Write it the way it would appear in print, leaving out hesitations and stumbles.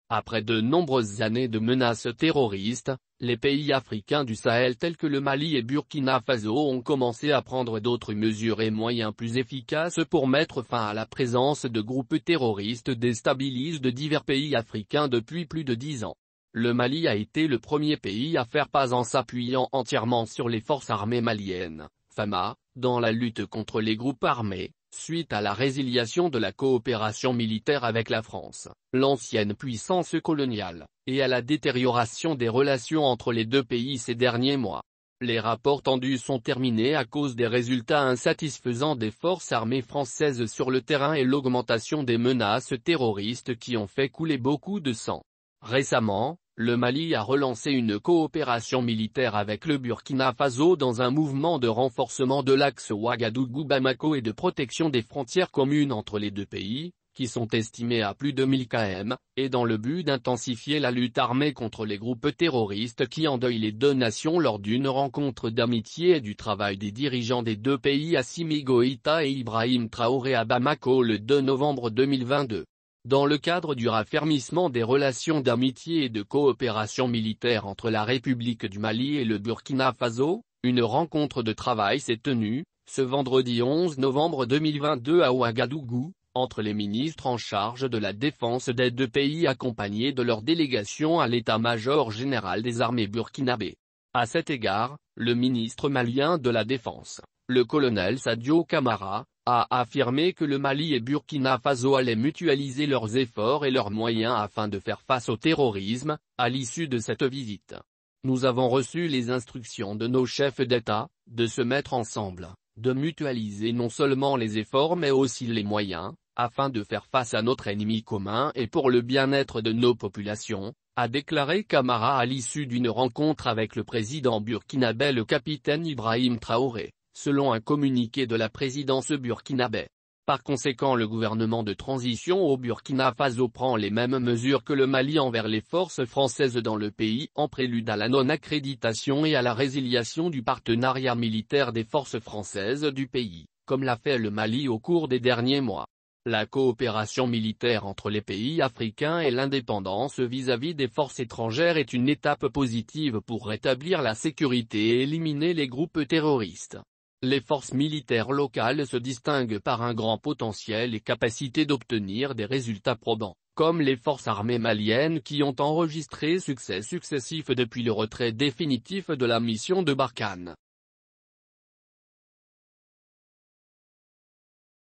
Après de nombreuses années de menaces terroristes, les pays africains du Sahel tels que le Mali et Burkina Faso ont commencé à prendre d'autres mesures et moyens plus efficaces pour mettre fin à la présence de groupes terroristes déstabilisent de divers pays africains depuis plus de 10 ans. Le Mali a été le premier pays à faire pas en s'appuyant entièrement sur les forces armées maliennes, FAMA, dans la lutte contre les groupes armés, suite à la résiliation de la coopération militaire avec la France, l'ancienne puissance coloniale, et à la détérioration des relations entre les deux pays ces derniers mois. Les rapports tendus sont terminés à cause des résultats insatisfaisants des forces armées françaises sur le terrain et l'augmentation des menaces terroristes qui ont fait couler beaucoup de sang. Récemment, le Mali a relancé une coopération militaire avec le Burkina Faso dans un mouvement de renforcement de l'axe Ouagadougou-Bamako et de protection des frontières communes entre les deux pays, qui sont estimées à plus de 1000 km, et dans le but d'intensifier la lutte armée contre les groupes terroristes qui endeuillent les deux nations lors d'une rencontre d'amitié et du travail des dirigeants des deux pays Assimi Goïta et Ibrahim Traoré à Bamako le 2 novembre 2022. Dans le cadre du raffermissement des relations d'amitié et de coopération militaire entre la République du Mali et le Burkina Faso, une rencontre de travail s'est tenue, ce vendredi 11 novembre 2022 à Ouagadougou, entre les ministres en charge de la défense des deux pays accompagnés de leur délégation à l'état-major général des armées burkinabé. À cet égard, le ministre malien de la Défense, le colonel Sadio Camara, a affirmé que le Mali et Burkina Faso allaient mutualiser leurs efforts et leurs moyens afin de faire face au terrorisme, à l'issue de cette visite. Nous avons reçu les instructions de nos chefs d'État, de se mettre ensemble, de mutualiser non seulement les efforts mais aussi les moyens, afin de faire face à notre ennemi commun et pour le bien-être de nos populations, a déclaré Camara à l'issue d'une rencontre avec le président burkinabé le capitaine Ibrahim Traoré, selon un communiqué de la présidence burkinabé. Par conséquent, le gouvernement de transition au Burkina Faso prend les mêmes mesures que le Mali envers les forces françaises dans le pays en prélude à la non-accréditation et à la résiliation du partenariat militaire des forces françaises du pays, comme l'a fait le Mali au cours des derniers mois. La coopération militaire entre les pays africains et l'indépendance vis-à-vis des forces étrangères est une étape positive pour rétablir la sécurité et éliminer les groupes terroristes. Les forces militaires locales se distinguent par un grand potentiel et capacité d'obtenir des résultats probants, comme les forces armées maliennes qui ont enregistré succès successifs depuis le retrait définitif de la mission de Barkhane.